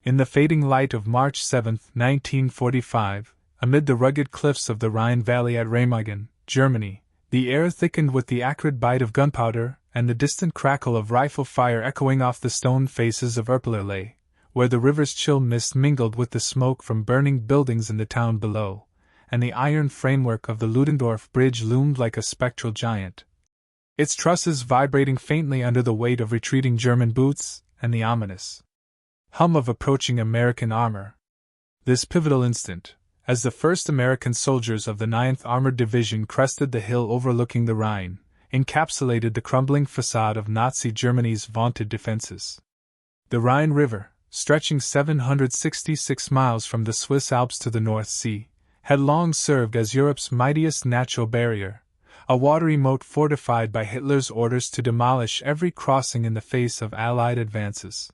In the fading light of March 7, 1945, amid the rugged cliffs of the Rhine Valley at Remagen, Germany, the air thickened with the acrid bite of gunpowder and the distant crackle of rifle fire echoing off the stone faces of Erpelerlei, where the river's chill mist mingled with the smoke from burning buildings in the town below, and the iron framework of the Ludendorff Bridge loomed like a spectral giant, its trusses vibrating faintly under the weight of retreating German boots and the ominous hum of approaching American armor. This pivotal instant, as the first American soldiers of the 9th Armored Division crested the hill overlooking the Rhine, encapsulated the crumbling facade of Nazi Germany's vaunted defenses. The Rhine River, stretching 766 miles from the Swiss Alps to the North Sea, had long served as Europe's mightiest natural barrier, a watery moat fortified by Hitler's orders to demolish every crossing in the face of Allied advances.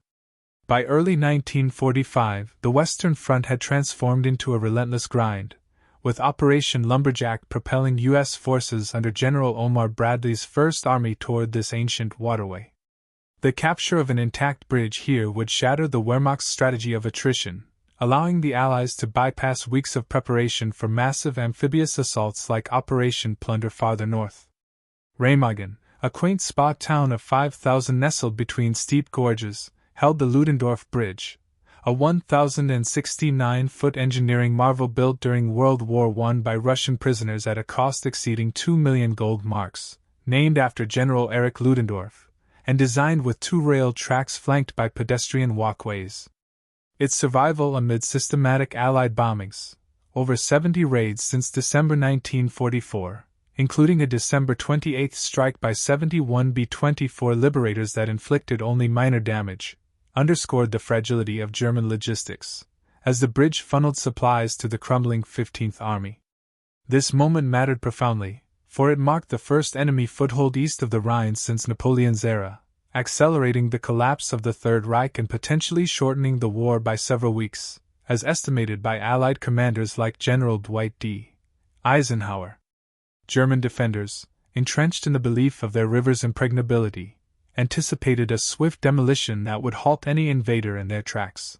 By early 1945, the Western Front had transformed into a relentless grind, with Operation Lumberjack propelling U.S. forces under General Omar Bradley's First Army toward this ancient waterway. The capture of an intact bridge here would shatter the Wehrmacht's strategy of attrition, allowing the Allies to bypass weeks of preparation for massive amphibious assaults like Operation Plunder farther north. Remagen, a quaint spa town of 5,000 nestled between steep gorges, held the Ludendorff Bridge, a 1,069-foot engineering marvel built during World War I by Russian prisoners at a cost exceeding 2 million gold marks, named after General Erich Ludendorff, and designed with 2 rail tracks flanked by pedestrian walkways. Its survival amid systematic Allied bombings, over 70 raids since December 1944, including a December 28 strike by 71 B-24 Liberators that inflicted only minor damage, underscored the fragility of German logistics, as the bridge funneled supplies to the crumbling 15th Army. This moment mattered profoundly, for it marked the first enemy foothold east of the Rhine since Napoleon's era, accelerating the collapse of the Third Reich and potentially shortening the war by several weeks, as estimated by Allied commanders like General Dwight D. Eisenhower. German defenders, entrenched in the belief of their river's impregnability, anticipated a swift demolition that would halt any invader in their tracks.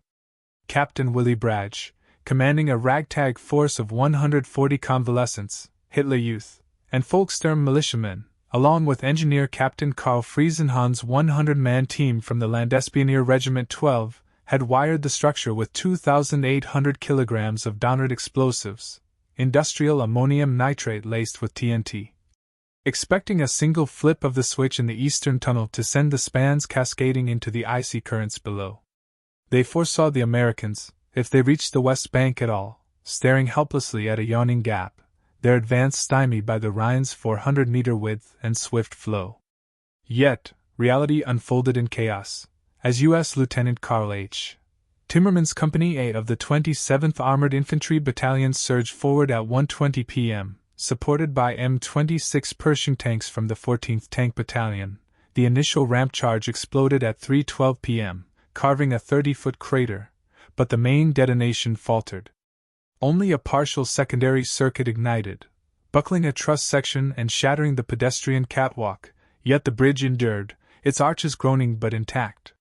Captain Willy Bragg, commanding a ragtag force of 140 convalescents, Hitler Youth, and Volkssturm militiamen, along with engineer Captain Karl Friesenhahn's 100-man team from the Landespioneer Regiment 12, had wired the structure with 2,800 kilograms of Donnered explosives, industrial ammonium nitrate laced with TNT. Expecting a single flip of the switch in the eastern tunnel to send the spans cascading into the icy currents below. They foresaw the Americans, if they reached the West Bank at all, staring helplessly at a yawning gap, their advance stymied by the Rhine's 400-meter width and swift flow. Yet, reality unfolded in chaos, as U.S. Lieutenant Carl H. Timmerman's Company A of the 27th Armored Infantry Battalion surged forward at 1:20 p.m., supported by M26 Pershing tanks from the 14th Tank Battalion. The initial ramp charge exploded at 3:12 p.m., carving a 30-foot crater, but the main detonation faltered. Only a partial secondary circuit ignited, buckling a truss section and shattering the pedestrian catwalk, yet the bridge endured, its arches groaning but intact.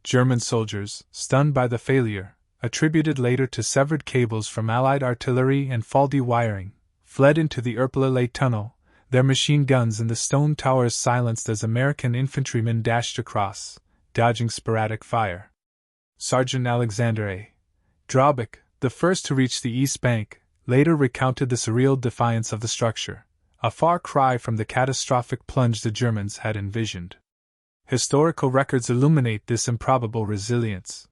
German soldiers, stunned by the failure, attributed later to severed cables from Allied artillery and faulty wiring, fled into the Erpelerlei tunnel, their machine guns in the stone towers silenced as American infantrymen dashed across, dodging sporadic fire. Sergeant Alexander A. Drawbeck, the first to reach the East Bank, later recounted the surreal defiance of the structure, a far cry from the catastrophic plunge the Germans had envisioned. Historical records illuminate this improbable resilience.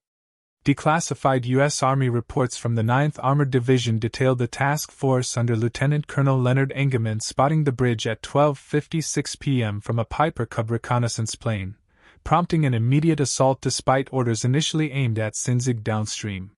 Declassified U.S. Army reports from the 9th Armored Division detailed the task force under Lieutenant Colonel Leonard Engelmann spotting the bridge at 12:56 p.m. from a Piper Cub reconnaissance plane, prompting an immediate assault despite orders initially aimed at Sinzig downstream.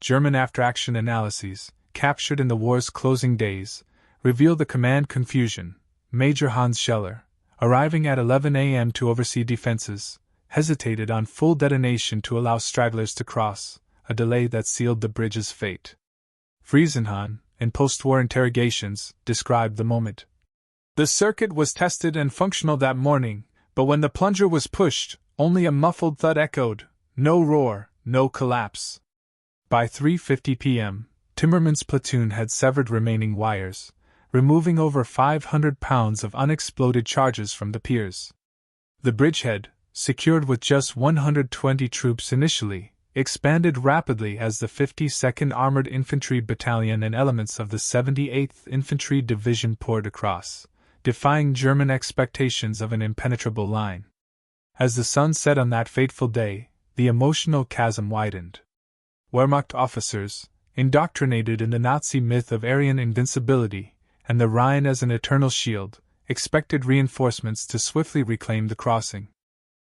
German after-action analyses, captured in the war's closing days, reveal the command confusion. Major Hans Scheller, arriving at 11 a.m. to oversee defenses, hesitated on full detonation to allow stragglers to cross, a delay that sealed the bridge's fate. Friesenhahn, in post-war interrogations, described the moment. The circuit was tested and functional that morning, but when the plunger was pushed, only a muffled thud echoed, no roar, no collapse. By 3:50 p.m., Timmerman's platoon had severed remaining wires, removing over 500 pounds of unexploded charges from the piers. The bridgehead, secured with just 120 troops initially, expanded rapidly as the 52nd Armored Infantry Battalion and elements of the 78th Infantry Division poured across, defying German expectations of an impenetrable line. As the sun set on that fateful day, the emotional chasm widened. Wehrmacht officers, indoctrinated in the Nazi myth of Aryan invincibility and the Rhine as an eternal shield, expected reinforcements to swiftly reclaim the crossing.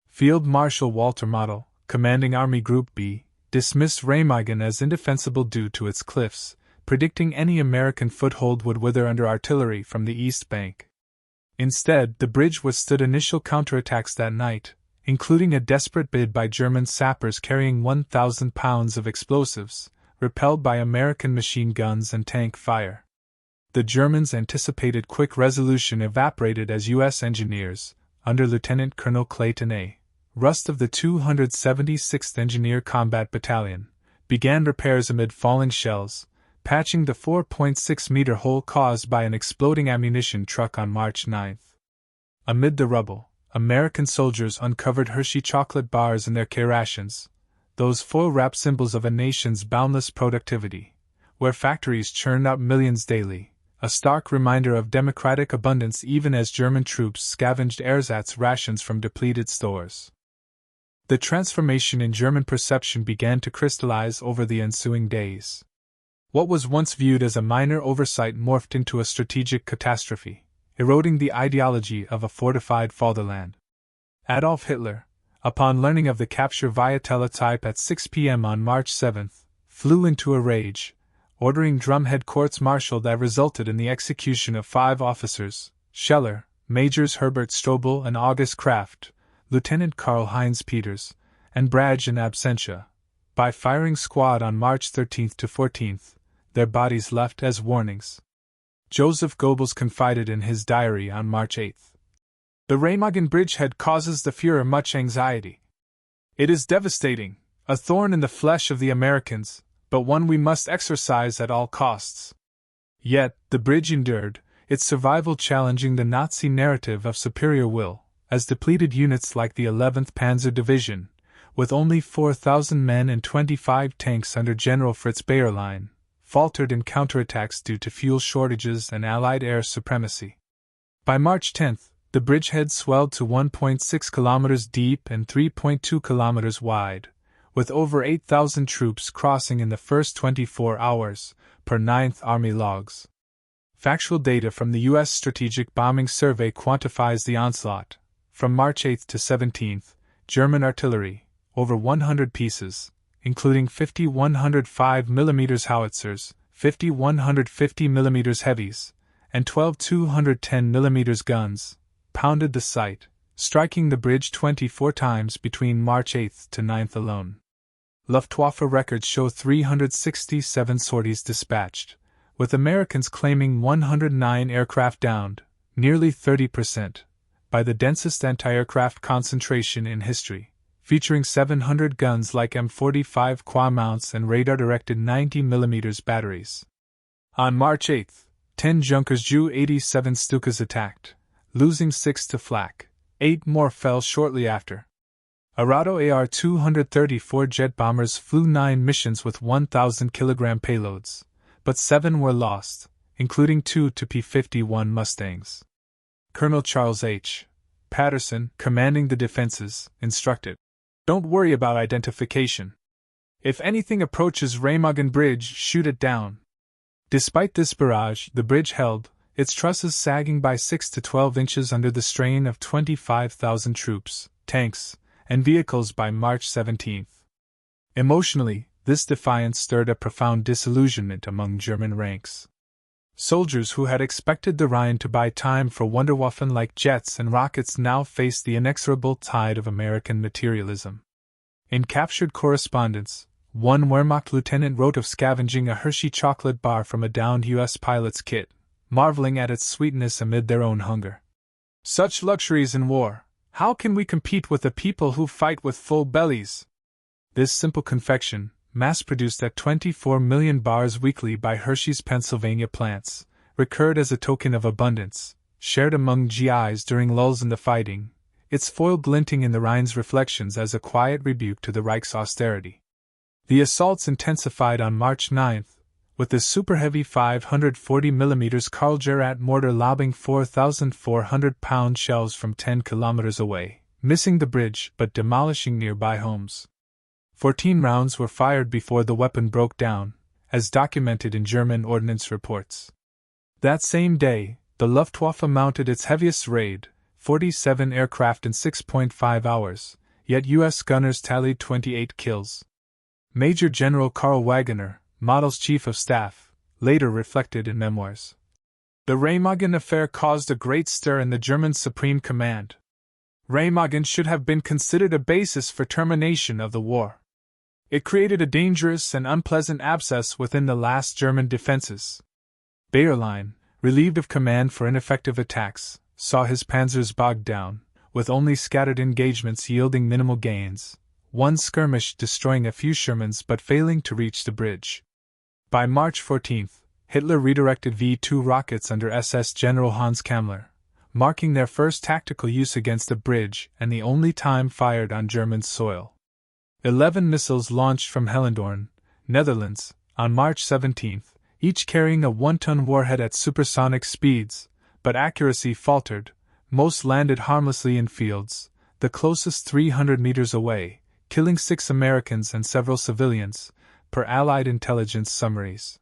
Field Marshal Walter Model, commanding Army Group B, dismissed Remagen as indefensible due to its cliffs, predicting any American foothold would wither under artillery from the east bank. Instead, the bridge withstood initial counterattacks that night, including a desperate bid by German sappers carrying 1,000 pounds of explosives, repelled by American machine guns and tank fire. The Germans' anticipated quick resolution evaporated as U.S. engineers, under Lieutenant Colonel Clayton A. Rust of the 276th Engineer Combat Battalion, began repairs amid falling shells, patching the 4.6-meter hole caused by an exploding ammunition truck on March 9. Amid the rubble, American soldiers uncovered Hershey chocolate bars in their K rations, those foil-wrapped symbols of a nation's boundless productivity, where factories churn out millions daily, a stark reminder of democratic abundance even as German troops scavenged ersatz rations from depleted stores. The transformation in German perception began to crystallize over the ensuing days. What was once viewed as a minor oversight morphed into a strategic catastrophe, eroding the ideology of a fortified fatherland. Adolf Hitler, upon learning of the capture via teletype at 6 p.m. on March 7, flew into a rage, ordering drumhead courts-martial that resulted in the execution of 5 officers, Scheller, Majors Herbert Strobel and August Kraft, Lieutenant Karl-Heinz Peters, and Bragg in absentia, by firing squad on March 13 to 14, their bodies left as warnings. Joseph Goebbels confided in his diary on March 8. The Remagen bridgehead causes the Führer much anxiety. It is devastating, a thorn in the flesh of the Americans, but one we must exorcise at all costs. Yet, the bridge endured, its survival challenging the Nazi narrative of superior will, as depleted units like the 11th Panzer Division, with only 4,000 men and 25 tanks under General Fritz Bayerlein, faltered in counterattacks due to fuel shortages and Allied air supremacy. By March 10, the bridgehead swelled to 1.6 kilometers deep and 3.2 kilometers wide, with over 8,000 troops crossing in the first 24 hours, per 9th Army logs. Factual data from the U.S. Strategic Bombing Survey quantifies the onslaught. From March 8 to 17, German artillery, over 100 pieces, including 50 105 mm howitzers, 50 150 mm heavies, and 12 210 mm guns, pounded the site, striking the bridge 24 times between March 8 to 9 alone. Luftwaffe records show 367 sorties dispatched, with Americans claiming 109 aircraft downed, nearly 30%, by the densest anti-aircraft concentration in history, featuring 700 guns like M45 Qua mounts and radar-directed 90 mm batteries. On March 8, 10 Junkers Ju-87 Stukas attacked, losing 6 to flak. 8 more fell shortly after. Arado AR-234 jet bombers flew 9 missions with 1,000-kilogram payloads, but 7 were lost, including 2 to P-51 Mustangs. Colonel Charles H. Patterson, commanding the defenses, instructed, "Don't worry about identification. If anything approaches Remagen Bridge, shoot it down." Despite this barrage, the bridge held, its trusses sagging by 6 to 12 inches under the strain of 25,000 troops, tanks, and vehicles by March 17. Emotionally, this defiance stirred a profound disillusionment among German ranks. Soldiers who had expected the Rhine to buy time for Wunderwaffen like jets and rockets now faced the inexorable tide of American materialism. In captured correspondence, one Wehrmacht lieutenant wrote of scavenging a Hershey chocolate bar from a downed U.S. pilot's kit, marveling at its sweetness amid their own hunger. Such luxuries in war, how can we compete with a people who fight with full bellies? This simple confection, mass-produced at 24 million bars weekly by Hershey's Pennsylvania plants, recurred as a token of abundance, shared among GIs during lulls in the fighting, its foil glinting in the Rhine's reflections as a quiet rebuke to the Reich's austerity. The assaults intensified on March 9, with the super-heavy 540mm Karl Gerhardt mortar lobbing 4,400-pound shells from 10 kilometers away, missing the bridge but demolishing nearby homes. 14 rounds were fired before the weapon broke down, as documented in German ordnance reports. That same day, the Luftwaffe mounted its heaviest raid, 47 aircraft in 6.5 hours, yet U.S. gunners tallied 28 kills. Major General Karl Wagener, Model's chief of staff, later reflected in memoirs. The Remagen affair caused a great stir in the German Supreme Command. Remagen should have been considered a basis for termination of the war. It created a dangerous and unpleasant abscess within the last German defenses. Bayerlein, relieved of command for ineffective attacks, saw his panzers bogged down, with only scattered engagements yielding minimal gains, one skirmish destroying a few Shermans but failing to reach the bridge. By March 14, Hitler redirected V-2 rockets under SS General Hans Kammler, marking their first tactical use against a bridge and the only time fired on German soil. 11 missiles launched from Hellendoorn, Netherlands, on March 17, each carrying a 1-ton warhead at supersonic speeds, but accuracy faltered. Most landed harmlessly in fields, the closest 300 meters away, killing 6 Americans and several civilians, per Allied intelligence summaries.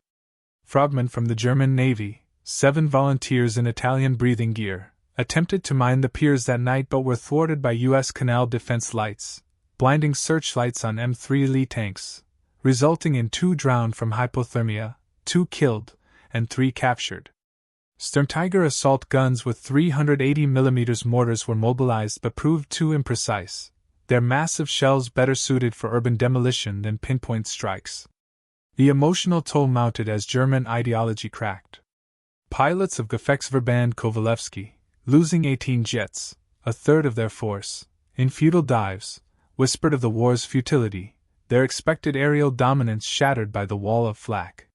Frogmen from the German Navy, 7 volunteers in Italian breathing gear, attempted to mine the piers that night but were thwarted by U.S. canal defense lights, blinding searchlights on M3 Lee tanks, resulting in 2 drowned from hypothermia, 2 killed, and 3 captured. Sturmtiger assault guns with 380mm mortars were mobilized but proved too imprecise, their massive shells better suited for urban demolition than pinpoint strikes. The emotional toll mounted as German ideology cracked. Pilots of Gefechtsverband Kovalevsky, losing 18 jets, a third of their force, in futile dives, whispered of the war's futility, their expected aerial dominance shattered by the wall of flak.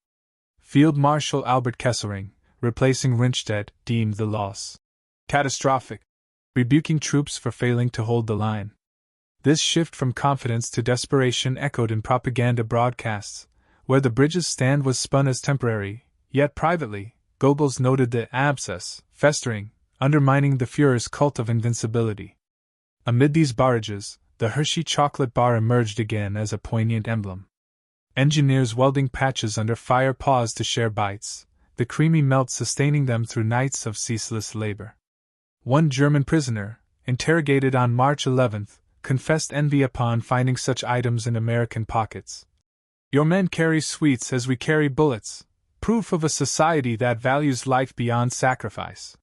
Field Marshal Albert Kesselring, replacing Rundstedt, deemed the loss catastrophic, rebuking troops for failing to hold the line. This shift from confidence to desperation echoed in propaganda broadcasts, where the bridge's stand was spun as temporary, yet privately, Goebbels noted the abscess, festering, undermining the Führer's cult of invincibility. Amid these barrages, the Hershey chocolate bar emerged again as a poignant emblem. Engineers welding patches under fire paused to share bites, the creamy melt sustaining them through nights of ceaseless labor. One German prisoner, interrogated on March 11, confessed envy upon finding such items in American pockets. "Your men carry sweets as we carry bullets, proof of a society that values life beyond sacrifice."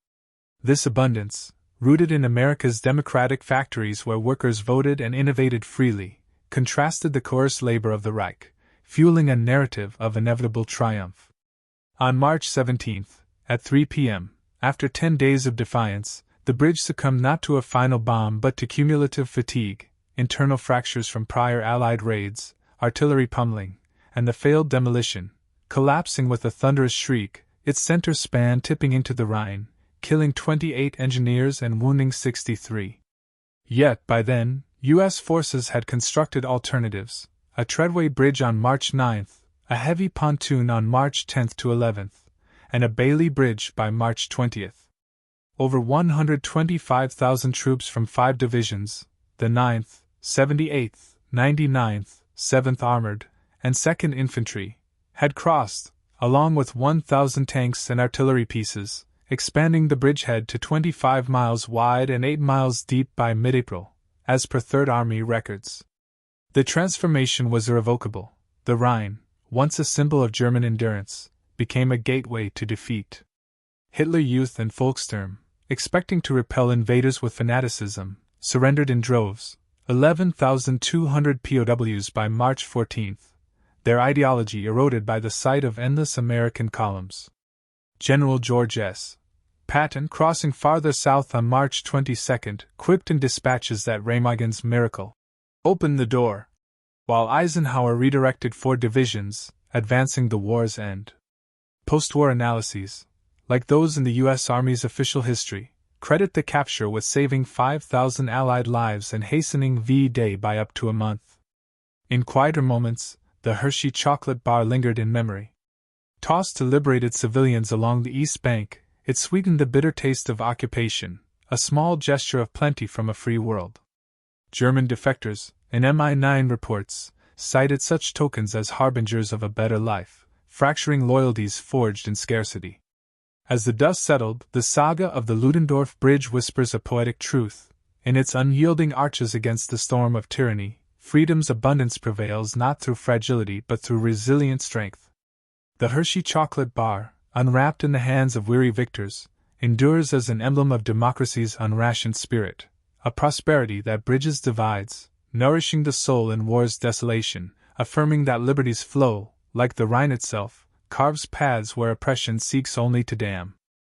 This abundance, rooted in America's democratic factories where workers voted and innovated freely, contrasted the coerced labor of the Reich, fueling a narrative of inevitable triumph. On March 17, at 3 p.m., after 10 days of defiance, the bridge succumbed not to a final bomb but to cumulative fatigue, internal fractures from prior Allied raids, artillery pummeling, and the failed demolition, collapsing with a thunderous shriek, its center span tipping into the Rhine, killing 28 engineers and wounding 63. Yet, by then, U.S. forces had constructed alternatives, a treadway bridge on March 9, a heavy pontoon on March 10 to 11, and a Bailey Bridge by March 20. Over 125,000 troops from 5 divisions, the 9th, 78th, 99th, 7th Armored, and 2nd Infantry, had crossed, along with 1,000 tanks and artillery pieces, expanding the bridgehead to 25 miles wide and 8 miles deep by mid-April, as per Third Army records. The transformation was irrevocable. The Rhine, once a symbol of German endurance, became a gateway to defeat. Hitler Youth and Volkssturm, expecting to repel invaders with fanaticism, surrendered in droves, 11,200 POWs by March 14, their ideology eroded by the sight of endless American columns. General George S. Patton, crossing farther south on March 22, quipped in dispatches that Remagen's miracle opened the door while Eisenhower redirected 4 divisions, advancing the war's end. Post-war analyses, like those in the U.S. Army's official history, credit the capture with saving 5,000 Allied lives and hastening V-Day by up to a month. In quieter moments, the Hershey chocolate bar lingered in memory. Tossed to liberated civilians along the East Bank, it sweetened the bitter taste of occupation, a small gesture of plenty from a free world. German defectors, in MI9 reports, cited such tokens as harbingers of a better life, fracturing loyalties forged in scarcity. As the dust settled, the saga of the Ludendorff Bridge whispers a poetic truth. In its unyielding arches against the storm of tyranny, freedom's abundance prevails not through fragility but through resilient strength. The Hershey chocolate bar, unwrapped in the hands of weary victors, endures as an emblem of democracy's unrationed spirit, a prosperity that bridges divides, nourishing the soul in war's desolation, affirming that liberty's flow, like the Rhine itself, carves paths where oppression seeks only to dam.